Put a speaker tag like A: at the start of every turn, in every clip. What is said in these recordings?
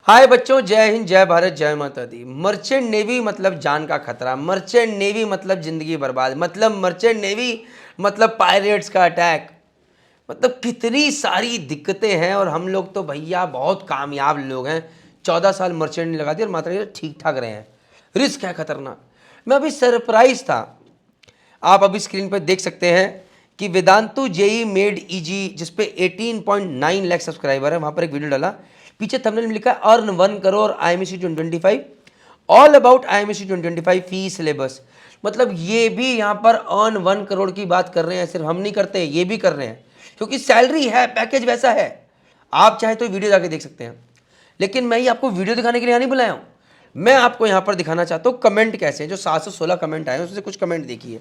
A: हाय बच्चों, जय हिंद, जय भारत, जय माता दी। मर्चेंट नेवी मतलब जान का खतरा, मर्चेंट नेवी मतलब जिंदगी बर्बाद, मतलब मर्चेंट नेवी मतलब पायरेट्स का अटैक, मतलब कितनी सारी दिक्कतें हैं। और हम लोग तो भैया बहुत कामयाब लोग हैं। 14 साल मर्चेंट लगा दी और माता जी ठीक ठाक रहे हैं। रिस्क है खतरनाक। मैं अभी सरप्राइज था। आप अभी स्क्रीन पर देख सकते हैं कि वेदांतु जेई मेड इजी, जिसपे 18.9 लाख सब्सक्राइबर है, वहां पर एक वीडियो डाला। पीछे थंबनेल में लिखा है earn 1 crore IMSC 2025, all about IMSC 2025 fee syllabus. मतलब ये भी यहाँ पर अर्न 1 करोड़ की बात कर रहे हैं। सिर्फ हम नहीं करते, ये भी कर रहे हैं, क्योंकि सैलरी है, पैकेज वैसा है। आप चाहे तो वीडियो जाके देख सकते हैं। लेकिन मैं ये आपको वीडियो दिखाने के लिए नहीं बुलाया हूँ। मैं आपको यहाँ पर दिखाना चाहता हूँ कमेंट कैसे हैं। जो 716 कमेंट आए हैं उसमें से कुछ कमेंट देखिए।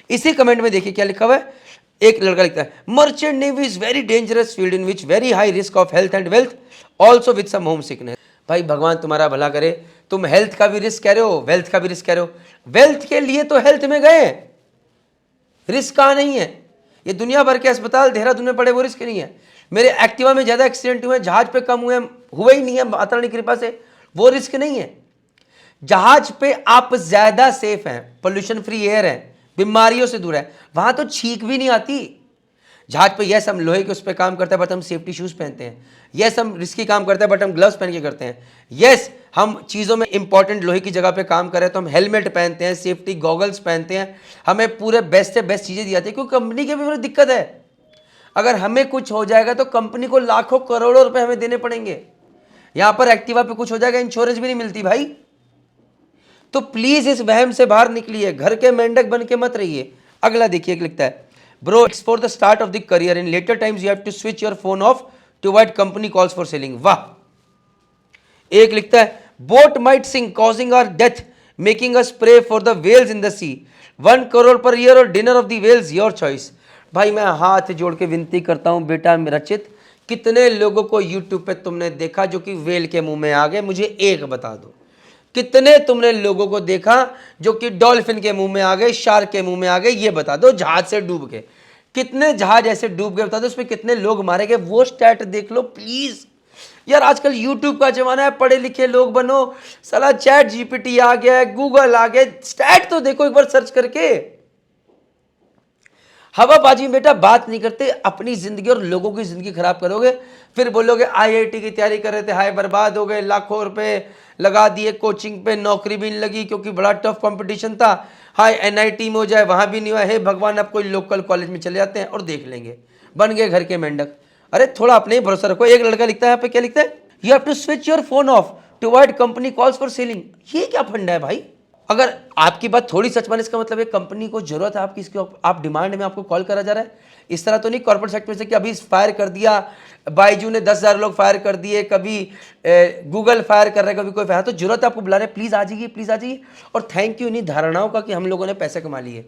A: इसी कमेंट में देखिए क्या लिखा हुआ है। एक लड़का लिखता है, merchant navy is very dangerous field in which very high risk of health and wealth, also with some homesickness. भाई भगवान तुम्हारा भला करे, तुम हेल्थ का भी रिस्क कह रहे हो, वेल्थ का भी रिस्क कह रहे हो। वेल्थ के लिए तो हेल्थ में गए, रिस्क कहाँ नहीं है। ये दुनिया भर के अस्पताल देहरादून में पड़े, वो रिस्क नहीं है। मेरे एक्टिवा में ज्यादा एक्सीडेंट हुए, जहाज पे कम हुए ही नहीं है माता रानी की कृपा से, वो रिस्क नहीं है। जहाज पे आप ज्यादा सेफ हैं, पोल्यूशन फ्री एयर है, बीमारियों से दूर है, वहां तो छींक भी नहीं आती। जहाज पे यस हम लोहे के उस पर काम करते हैं, बट हम सेफ्टी शूज पहनते हैं। यस हम रिस्की काम करते हैं, बट हम ग्लव्स पहन के करते हैं। यस हम चीज़ों में इंपॉर्टेंट लोहे की जगह पे काम कर रहे हैं तो हम हेलमेट पहनते हैं, सेफ्टी गॉगल्स पहनते हैं। हमें पूरे बेस्ट से बेस्ट चीज़ें दी जाती है, क्योंकि कंपनी की भी बड़ी दिक्कत है। अगर हमें कुछ हो जाएगा तो कंपनी को लाखों करोड़ों रुपए हमें देने पड़ेंगे। यहां पर एक्टिवा पे कुछ हो जाएगा, इंश्योरेंस भी नहीं मिलती भाई। तो प्लीज इस वहम से बाहर निकलिए, घर के मेंढक बन के मत रहिए। अगला देखिए, लिखता है, bro it's for the start of the career, in later times you have to switch your phone off to avoid company calls for selling. वाह। एक लिखता है, boat might sink causing our death, making us pray for the whales in the sea, 1 crore per year और dinner of the whales your choice. भाई मैं हाथ जोड़ के विनती करता हूं बेटा मेरा चित, कितने लोगों को यूट्यूब पे तुमने देखा जो कि वेल के मुंह में आ गए, मुझे एक बता दो। कितने तुमने लोगों को देखा जो कि डॉल्फिन के मुंह में आ गए, शार्क के मुंह में आ गए, ये बता दो। जहाज से डूब के कितने जहाज ऐसे डूब गए बता दो, उसमें कितने लोग मारे गए, वो स्टैट देख लो प्लीज। यार आजकल यूट्यूब का जमाना है, पढ़े लिखे लोग बनो। साला चैट GPT आ गया है, गूगल आ गया, स्टैट तो देखो एक बार सर्च करके। हवाबाजी में बेटा बात नहीं करते, अपनी जिंदगी और लोगों की जिंदगी खराब करोगे, फिर बोलोगे IIT की तैयारी कर रहे थे, हाय बर्बाद हो गए, लाखों रुपए लगा दिए कोचिंग पे, नौकरी भी नहीं लगी क्योंकि बड़ा टफ कंपटीशन था। हाय NIT में हो जाए, वहां भी नहीं हुआ, हे भगवान अब कोई लोकल कॉलेज में चले जाते हैं और देख लेंगे, बन गए घर के मेंढक। अरे थोड़ा अपने ही भरोसा रखो। एक लड़का लिखता है यहाँ पे, क्या लिखता है, you have to switch your phone off to avoid company calls for selling. ये क्या फंडा है भाई। अगर आपकी बात थोड़ी सच माने, इसका मतलब है कंपनी को जरूरत है आपकी, इसकी आप डिमांड में आपको कॉल करा जा रहा है। इस तरह तो नहीं कॉर्पोरेट सेक्टर से कि अभी फायर कर दिया, बायजू ने 10,000 लोग फायर कर दिए, कभी गूगल फायर कर रहा है, कभी कोई फायर। तो जरूरत है आपको बुला रहे, प्लीज आ जाइए, प्लीज आ जाइए। और थैंक यू इन्हीं धारणाओं का कि हम लोगों ने पैसे कमा लिए।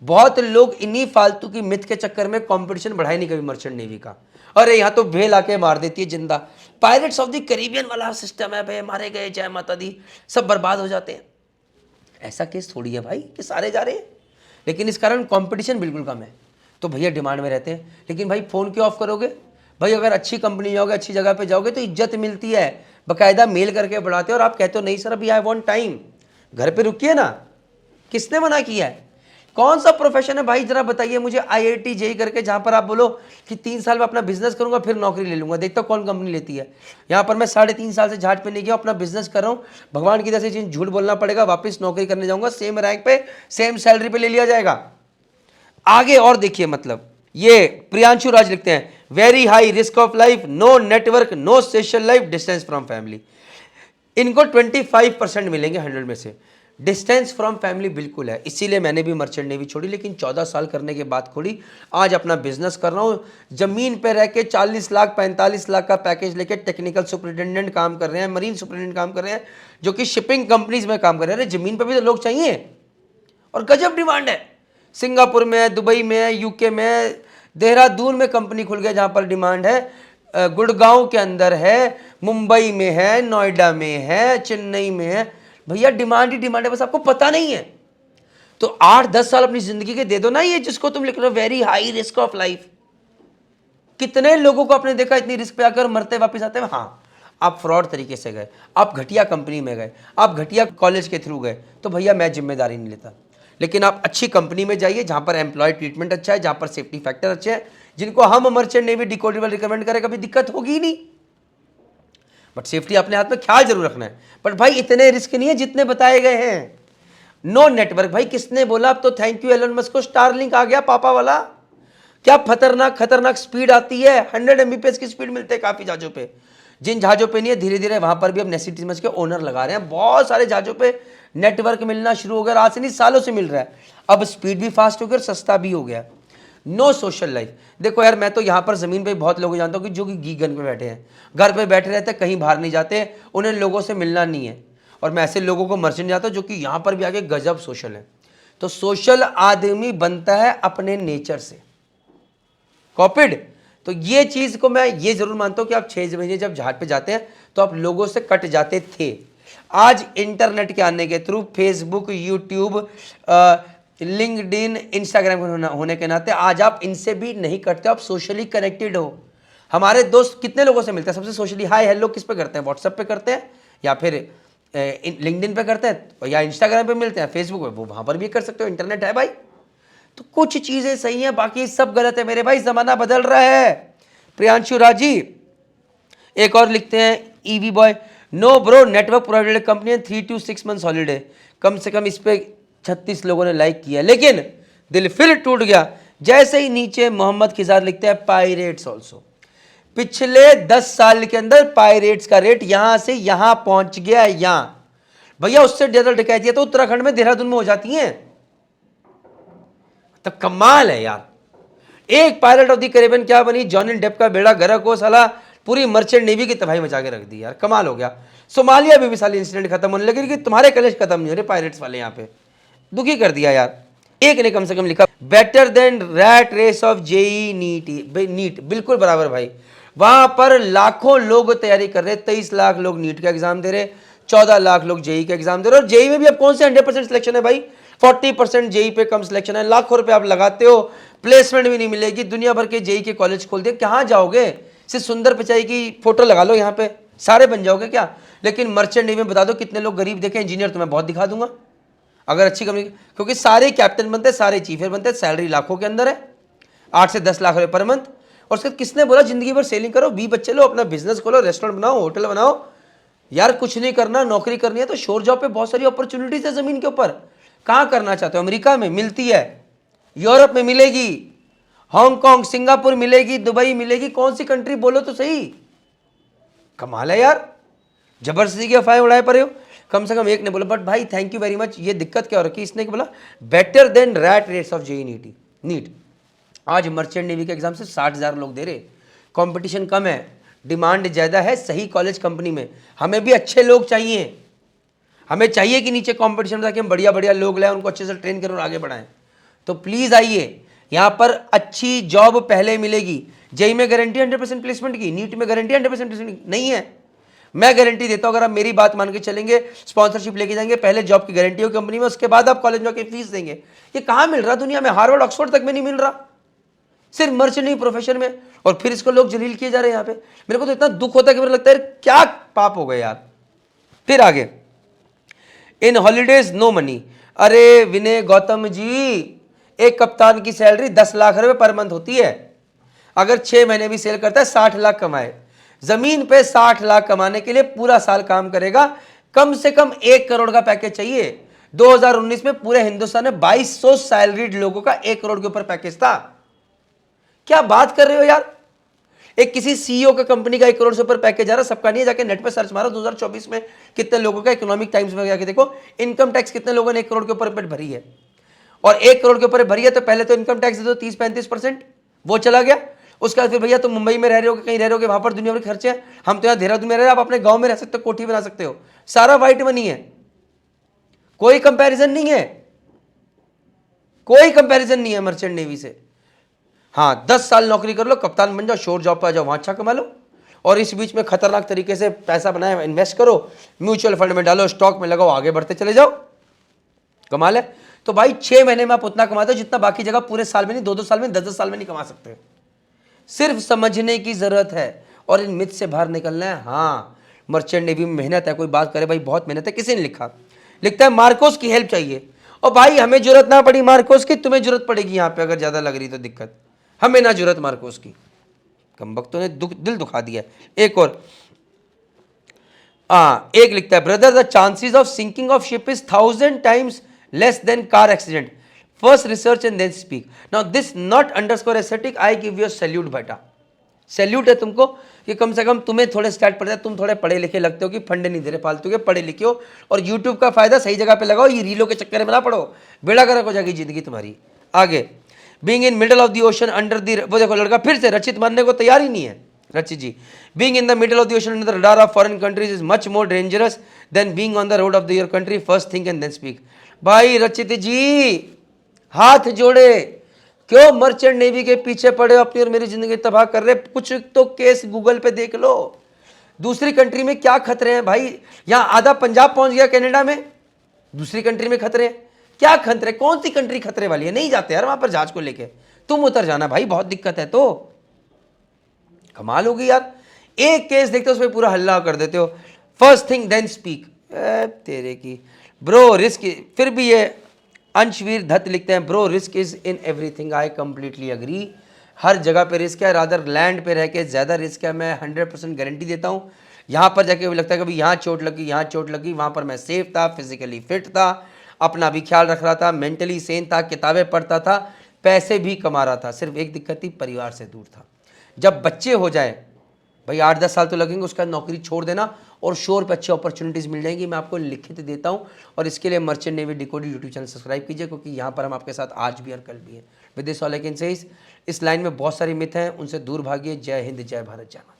A: बहुत लोग इन्हीं फालतू की मिथ के चक्कर में कंपटीशन बढ़ाई नहीं कभी मर्चेंट नेवी का। अरे यहाँ तो भेल आके मार देती है जिंदा, पायरेट्स ऑफ द कैरिबियन वाला सिस्टम है भाई, मारे गए जय माता दी, सब बर्बाद हो जाते हैं। ऐसा केस थोड़ी है भाई कि सारे जा रहे हैं, लेकिन इस कारण कंपटीशन बिल्कुल कम है, तो भैया डिमांड में रहते हैं। लेकिन भाई फ़ोन क्यों ऑफ करोगे भाई। अगर अच्छी कंपनी जाओगे, अच्छी जगह पे जाओगे तो इज्जत मिलती है, बकायदा मेल करके बढ़ाते हो। और आप कहते हो नहीं सर अभी आई वांट टाइम, घर पे रुकिए ना। किसने मना किया है। कौन सा प्रोफेशन है भाई, जरा बताइए मुझे IIT JEE करके, जहां पर आप बोलो कि 3 साल में अपना बिजनेस करूंगा फिर नौकरी ले लूंगा। देखता हूं कौन कंपनी लेती है। यहां पर मैं 3.5 साल से जहाज पे नहीं गया, अपना बिजनेस कर रहा हूं, भगवान की तरह से झूठ बोलना पड़ेगा, वापस नौकरी करने जाऊंगा, सेम रैंक पे सेम सैलरी पे ले लिया जाएगा। आगे और देखिए, मतलब ये प्रियांशु राज लिखते हैं, very high risk of life, no network, no social life, distance from family. इनको 25% मिलेंगे 100 में से। डिस्टेंस फ्रॉम फैमिली बिल्कुल है, इसीलिए मैंने भी मर्चेंट नेवी छोड़ी, लेकिन 14 साल करने के बाद छोड़ी। आज अपना बिजनेस कर रहा हूँ, जमीन पे रह के 40 लाख 45 लाख का पैकेज लेके टेक्निकल सुपरिटेंडेंट काम कर रहे हैं, मरीन सुपरिटेंडेंट काम कर रहे हैं, जो कि शिपिंग कंपनीज में काम कर रहे हैं। अरे जमीन पर भी तो लोग चाहिए, और गजब डिमांड है। सिंगापुर में है, दुबई में है, UK में है, देहरादून में कंपनी खुल गया जहां पर डिमांड है, गुड़गांव के अंदर है, मुंबई में है, नोएडा में है, चेन्नई में है। भैया डिमांड ही डिमांड है, बस आपको पता नहीं है। तो 8-10 साल अपनी जिंदगी के दे दो ना, ये जिसको तुम लिख रहे हो very high risk of life. कितने लोगों को आपने देखा इतनी रिस्क पे आकर मरते वापस आते हैं। हाँ आप फ्रॉड तरीके से गए, आप घटिया कंपनी में गए, आप घटिया कॉलेज के थ्रू गए, तो भैया मैं जिम्मेदारी नहीं लेता। लेकिन आप अच्छी कंपनी में जाइए जहां पर एम्प्लॉय ट्रीटमेंट अच्छा है, जहां पर सेफ्टी फैक्टर अच्छे हैं, जिनको हम मर्चेंट नेवी डिकोडेबल रिकमेंड करें, कभी दिक्कत होगी ही नहीं। बट सेफ्टी अपने हाथ में ख्याल जरूर रखना है। बट भाई इतने रिस्क नहीं है जितने बताए गए हैं। नो नेटवर्क, भाई किसने बोला? अब तो थैंक यू एलन मस्क को, स्टारलिंक आ गया पापा वाला। क्या खतरनाक खतरनाक स्पीड आती है, 100 Mbps की स्पीड मिलते हैं काफी जहाजों पे। जिन जहाजों पे नहीं है, धीरे धीरे वहां पर भी अब नेसिटीज के ओनर लगा रहे हैं। बहुत सारे जहाजों पे नेटवर्क मिलना शुरू हो गया, आज से नहीं सालों से मिल रहा है। अब स्पीड भी फास्ट हो गया और सस्ता भी हो गया। No social life. देखो यार, मैं तो यहाँ पर जमीन पे बहुत लोग जानता हूँ कि जो कि गीगन पे बैठे हैं, घर पे बैठे रहते हैं, कहीं बाहर नहीं जाते, उन्हें लोगों से मिलना नहीं है। और मैं ऐसे लोगों को मर्चेंट जाता हूँ जो कि यहाँ पर भी आके गजब सोशल है। तो सोशल आदमी बनता है अपने नेचर से। कॉपिड। तो ये चीज को मैं ये जरूर मानता हूं कि आप 6 महीने जब जहाज पे जाते हैं तो आप लोगों से कट जाते थे। आज इंटरनेट के आने के through, Facebook, YouTube, LinkedIn, Instagram होने के नाते आज आप इनसे भी नहीं कटते, आप सोशली कनेक्टेड हो। हमारे दोस्त कितने लोगों से मिलते हैं सबसे सोशली? हाय हेलो किस पे करते हैं? व्हाट्सएप पे करते हैं, या फिर लिंक्डइन पे करते हैं, या इंस्टाग्राम पे मिलते हैं, फेसबुक पे, वो वहां पर भी कर सकते हो, इंटरनेट है भाई। तो कुछ चीजें सही हैं, बाकी सब गलत है मेरे भाई, जमाना बदल रहा है। प्रियांशु राजी एक और लिखते हैं, EV boy, no bro, network provided company 3 to 6 months holiday. कम से कम इस पे 36 लोगों ने लाइक किया, लेकिन दिल फिर टूट गया जैसे ही नीचे मोहम्मद खिजार लिखते हैं पायरेट्स ऑल्सो। पिछले 10 साल के अंदर पायरेट्स का रेट यहां से यहां पहुंच गया। यहां भैया उससे ज्यादा डकैतियां तो उत्तराखंड में, देहरादून में हो जाती हैं। तो कमाल है यार। एक पायलट ऑफ द कैरिबियन क्या बनी, जॉनी डेप का बेड़ा गर्क हो, साला पूरी मर्चेंट नेवी की तबाही मचा के रख दी यार। कमाल हो गया। सोमालिया में भी साली इंसिडेंट खत्म होने लगे कि तुम्हारे कलेश खत्म नहीं हो रहे पायलट्स वाले, यहाँ पे दुखी कर दिया यार। एक ने कम से कम लिखा better than rat race of JEE NEET. बिल्कुल बराबर भाई। वहां पर लाखों लोग तैयारी कर रहे, 23 लाख लोग नीट का एग्जाम दे रहे, 14 लाख लोग जेई का एग्जाम दे रहे। और जेई में भी अब कौन से 100% सिलेक्शन है भाई, 40% जेई पे कम सिलेक्शन है। लाखों रुपए आप लगाते हो, प्लेसमेंट भी नहीं मिलेगी। दुनिया भर के जेई के कॉलेज खोल दिए, कहाँ जाओगे? सिर्फ सुंदर पिचाई की फोटो लगा लो यहाँ पे, सारे बन जाओगे क्या? लेकिन मर्चेंट नेवी में बता दो कितने लोग गरीब देखे, इंजीनियर तो मैं बहुत दिखा दूंगा अगर अच्छी कंपनी, क्योंकि सारे कैप्टन बनते हैं, सारे चीफ बनते हैं, सैलरी लाखों के अंदर है, 8 से 10 लाख रुपए पर मंथ। और उसके किसने बोला जिंदगी भर सेलिंग करो, 20 बच्चे लो, अपना बिजनेस खोलो, रेस्टोरेंट बनाओ, होटल बनाओ। यार कुछ नहीं करना, नौकरी करनी है तो शोर जॉब पे बहुत सारी अपॉर्चुनिटीज है जमीन के ऊपर। कहाँ करना चाहते हो? अमेरिका में मिलती है, यूरोप में मिलेगी, हांगकांग, सिंगापुर मिलेगी, दुबई मिलेगी, कौन सी कंट्री बोलो तो सही। कमाल है यार, जबरदस्ती की अफवाहें उड़ाए पड़े हो। कम से कम एक ने बोला, बट भाई थैंक यू वेरी मच। ये दिक्कत क्या हो रखी, इसने बोला better than rat race of JEE NEET. आज मर्चेंट नेवी के एग्जाम से 60,000 लोग दे रहे, कंपटीशन कम है, डिमांड ज़्यादा है सही कॉलेज कंपनी में। हमें भी अच्छे लोग चाहिए, हमें चाहिए कि नीचे कंपटीशन ताकि हम बढ़िया बढ़िया लोग लाएं, उनको अच्छे से ट्रेन करें और आगे बढ़ाएं। तो प्लीज़ आइए, यहाँ पर अच्छी जॉब पहले मिलेगी। जेई में गारंटी 100% प्लेसमेंट की, नीट में गारंटी 100% प्लेसमेंट नहीं है। मैं गारंटी देता हूँ, अगर आप मेरी बात मान के चलेंगे, स्पॉन्सरशिप लेके जाएंगे, पहले जॉब की गारंटी हो कंपनी में, उसके बाद आप कॉलेज में आके फीस देंगे। ये कहाँ मिल रहा दुनिया में? हार्वर्ड ऑक्सफोर्ड तक में नहीं मिल रहा, सिर्फ मर्चेंट नेवी प्रोफेशन में। और फिर इसको लोग जलील किए जा रहे हैं यहाँ पे। मेरे को तो इतना दुख होता है कि मेरे लगता है क्या पाप हो गए यार। फिर आगे, इन हॉलीडेज नो मनी। अरे विनय गौतम जी, एक कप्तान की सैलरी 10 लाख रुपए पर मंथ होती है। अगर 6 महीने भी सेल करता है 60 लाख कमाए। जमीन पे 60 लाख कमाने के लिए पूरा साल काम करेगा, कम से कम 1 करोड़ का पैकेज चाहिए। 2019 में पूरे हिंदुस्तान में 2200 सैलरीड लोगों का 1 करोड़ के ऊपर पैकेज था। क्या बात कर रहे हो यार? एक किसी सीईओ का कंपनी का 1 करोड़ से ऊपर पैकेज आ रहा, सबका नहीं है। जाके नेट पे सर्च मारो 2024 में कितने लोगों का, इकोनॉमिक टाइम्स में जाके देखो इनकम टैक्स कितने लोगों ने 1 करोड़ के ऊपर पेट भरी है। और 1 करोड़ के ऊपर भरी है तो पहले तो इनकम टैक्स दे दो 30-35%, वो चला गया। उसके बाद फिर भैया तुम मुंबई में रह रहे हो, कहीं रह रहे हो, वहां पर दुनिया भर खर्चे हैं। हम तो यहाँ देहरादून में रह रहे हैं, आप अपने गांव में रह सकते हो, कोठी बना सकते हो, सारा व्हाइट मनी है, कोई कंपैरिजन नहीं है, कोई कंपैरिजन नहीं है मर्चेंट नेवी से। हाँ 10 साल नौकरी कर लो, कप्तान बन जाओ, शोर जॉब पर आ जाओ, वहां अच्छा कमा लो, और इस बीच में खतरनाक तरीके से पैसा बनाए, इन्वेस्ट करो, म्यूचुअल फंड में डालो, स्टॉक में लगाओ, आगे बढ़ते चले जाओ। कमाल है। तो भाई 6 महीने में आप उतना कमाते हो जितना बाकी जगह पूरे साल में नहीं, 2-2 साल में, 10-10 साल में नहीं कमा सकते। सिर्फ समझने की जरूरत है और इन मिथ से बाहर निकलना है। हाँ मर्चेंट नेवी में मेहनत है, कोई बात करे भाई बहुत मेहनत है, किसी ने लिखा, लिखता है मार्कोस की हेल्प चाहिए। और भाई हमें जरूरत ना पड़ी मार्कोस की, तुम्हें जरूरत पड़ेगी यहाँ पे, अगर ज़्यादा लग रही तो दिक्कत, हमें ना जरूरत मार्कोस की। कमबख्तों ने दिल दुखा दिया। एक और एक लिखता है brother the chances of sinking of ship is 1000 times less than car accident, first research and then speak. Now this not underscore aesthetic, I give you salute बेटा, सैल्यूट है तुमको कि कम से कम तुम्हें थोड़े स्टार्ट पड़ता है, तुम थोड़े पढ़े लिखे लगते हो कि फंडे नहीं दे रहे फालतू के, पढ़े लिखे हो और यूट्यूब का फायदा सही जगह पे लगाओ, ये रीलों के चक्कर में ना पड़ो, बेड़ा गर्क हो जाएगी जिंदगी तुम्हारी। आगे being in middle of the ocean under the, वो देखो लड़का फिर से रचित मानने को तैयार ही नहीं है। Rachit ji, being in the middle of the ocean under the radar of foreign countries is much more dangerous than being on the road of the your country, first think and then speak. भाई रचित जी हाथ जोड़े, क्यों merchant navy के पीछे पड़े हो, अपनी और मेरी जिंदगी तबाह कर रहे, कुछ तो केस गूगल पे देख लो, दूसरी कंट्री में क्या खतरे हैं भाई, यहां आधा पंजाब पहुंच गया कनाडा में, दूसरी कंट्री में खतरे हैं, क्या खतरे, कौन सी कंट्री खतरे वाली है, नहीं जाते यार वहां पर जहाज को लेके, तुम उतर जाना भाई, बहुत दिक्कत है, तो कमाल होगी यार, एक केस देखते हो उसमें पूरा हल्ला कर देते हो, फर्स्ट थिंग देन स्पीक, तेरे की ब्रो रिस्क। फिर भी ये अंशवीर दत्त लिखते हैं bro risk is in everything, I completely agree, हर जगह पे रिस्क है, रादर लैंड पे रह के ज़्यादा रिस्क है, मैं 100% गारंटी देता हूँ। यहाँ पर जाके भी लगता है कभी यहाँ चोट लगी, यहाँ चोट लगी, वहाँ पर मैं सेफ था, फिजिकली फिट था, अपना भी ख्याल रख रहा था, मेंटली सेन था, किताबें पढ़ता था, पैसे भी कमा रहा था, सिर्फ एक दिक्कत थी परिवार से दूर था। जब बच्चे हो जाए भाई 8-10 साल तो लगेंगे, उसका नौकरी छोड़ देना और शोर पे अच्छी अपॉर्चुनिटीज़ मिल जाएंगी, मैं आपको लिखित देता हूँ। और इसके लिए merchant navy decoded YouTube channel subscribe कीजिए, क्योंकि यहाँ पर हम आपके साथ आज भी और कल भी हैं। With this all I can say इस लाइन में बहुत सारी मिथ हैं, उनसे दूर भागिए। जय हिंद, जय भारत, जय माता।